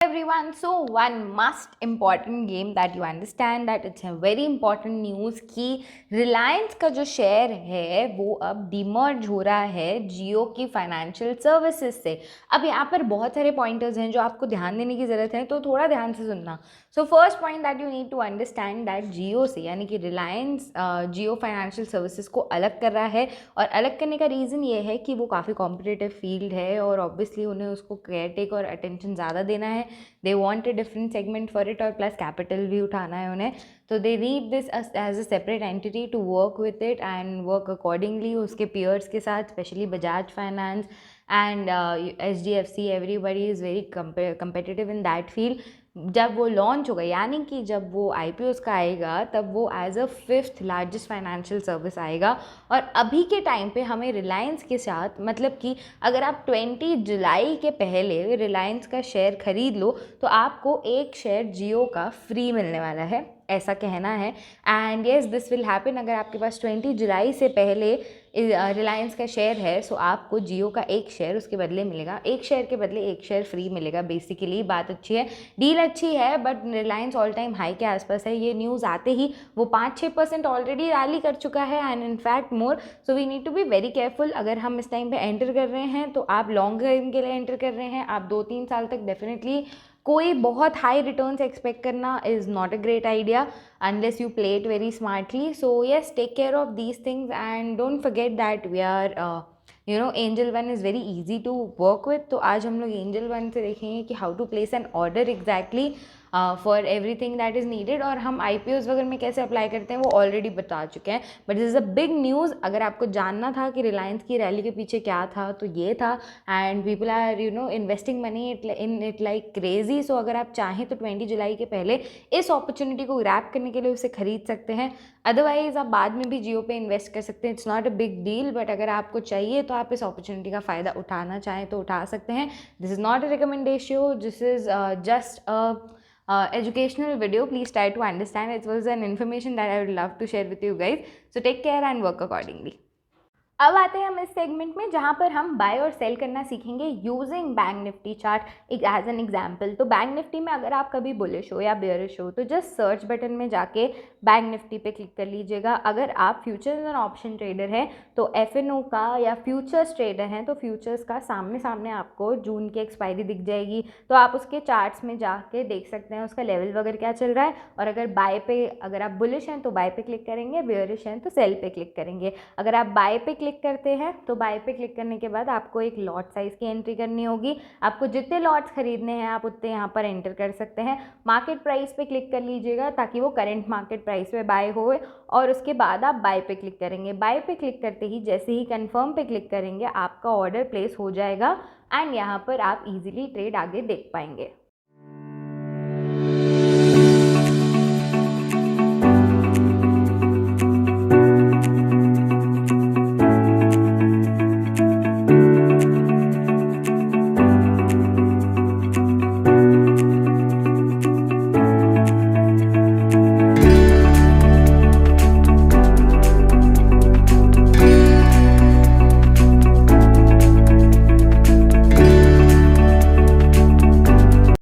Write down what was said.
Everyone, so one must important game that you understand that it's a very important news कि रिलायंस का जो share है वो अब डिमर्ज हो रहा है जियो की फाइनेंशियल सर्विसेज से। अब यहाँ पर बहुत सारे पॉइंटर्स हैं जो आपको ध्यान देने की ज़रूरत है, तो थोड़ा ध्यान से सुनना। So first point that you need to understand that Jio से यानी कि रिलायंस जियो फाइनेंशियल सर्विसेज को अलग कर रहा है, और अलग करने का रीज़न ये है कि वो काफ़ी कॉम्पिटिटिव फील्ड है और ऑब्वियसली उन्हें उसको केयर टेक और अटेंशन ज़्यादा देना है। They want a different segment for it और प्लस कैपिटल भी उठाना है उन्हें, तो they need this as a separate entity to work with it and work accordingly उसके पियर्स के साथ, specially Bajaj Finance and HDFC। Everybody is very competitive in that field. जब वो लॉन्च होगा यानी कि जब वो IPOs का आएगा तब वो as a 5th largest financial service आएगा। और अभी के टाइम पे हमें रिलायंस के साथ, मतलब कि अगर आप 20 जुलाई के पहले रिलायंस का शेयर खरीद लो तो आपको एक शेयर जियो का फ्री मिलने वाला है, ऐसा कहना है। And yes, this will happen. अगर आपके पास 20 जुलाई से पहले रिलायंस का शेयर है सो आपको जियो का एक शेयर उसके बदले मिलेगा, एक शेयर के बदले एक शेयर फ्री मिलेगा। बेसिकली बात अच्छी है, डील अच्छी है, but Reliance all time high के आसपास है। ये न्यूज़ आते ही वो 5-6% ऑलरेडी रैली कर चुका है and in fact more. So we need to be very careful. अगर हम इस टाइम पे एंटर कर रहे हैं तो आप लॉन्ग रन के लिए एंटर कर रहे हैं, आप 2-3 साल तक डेफिनेटली कोई बहुत हाई रिटर्न्स एक्सपेक्ट करना is not a great idea unless you play it very smartly. So yes, take care of these things and don't forget that we are Angel One is very easy to work with. तो आज हम लोग Angel One से देखेंगे कि how to place an order exactly for everything that is needed, और हम IPOs वगैरह में कैसे अप्लाई करते हैं वो ऑलरेडी बता चुके हैं। But this is a big news. अगर आपको जानना था कि रिलायंस की रैली के पीछे क्या था तो ये था, and people are investing money in it like crazy. So अगर आप चाहें तो 20 जुलाई के पहले इस अपॉर्चुनिटी को ग्रैब करने के लिए उसे खरीद सकते हैं। अदरवाइज आप बाद में भी जियो पे इन्वेस्ट कर सकते हैं, it's not a big deal. But अगर आपको चाहिए तो आप इस अपॉर्चुनिटी का फ़ायदा उठाना चाहें तो उठा सकते हैं। This is not a recommendation, this is just a educational video. Please try to understand. It was an information that I would love to share with you guys. So take care and work accordingly. अब आते हैं हम इस segment में जहाँ पर हम bye और सेल करना सीखेंगे using bank Nifty chart as an example. तो बैंक निफ्टी में अगर आप कभी बुलिश हो या बेयरिश हो तो जस्ट सर्च बटन में जाके बैंक निफ्टी पे क्लिक कर लीजिएगा। अगर आप फ्यूचर्स एंड ऑप्शन ट्रेडर हैं तो FNO का या फ्यूचर्स ट्रेडर हैं तो फ्यूचर्स का सामने सामने आपको जून की एक्सपायरी दिख जाएगी, तो आप उसके चार्ट्स में जाके देख सकते हैं उसका लेवल वगैरह क्या चल रहा है। और अगर आप बुलिश हैं तो बाय पे क्लिक करेंगे, बेयरिश हैं तो सेल पे क्लिक करेंगे। अगर आप बाय पे क्लिक करते हैं तो बाय पे क्लिक करने के बाद आपको एक लॉट साइज़ की एंट्री करनी होगी। आपको जितने लॉट्स खरीदने हैं आप उतने यहाँ पर एंटर कर सकते हैं। मार्केट प्राइस पे क्लिक कर लीजिएगा ताकि वो करंट मार्केट प्राइस पे बाय होए, और उसके बाद आप बाय पे क्लिक करेंगे। बाय पे क्लिक करते ही जैसे ही कंफर्म पे क्लिक करेंगे आपका ऑर्डर प्लेस हो जाएगा एंड यहाँ पर आप इजीली ट्रेड आगे देख पाएंगे।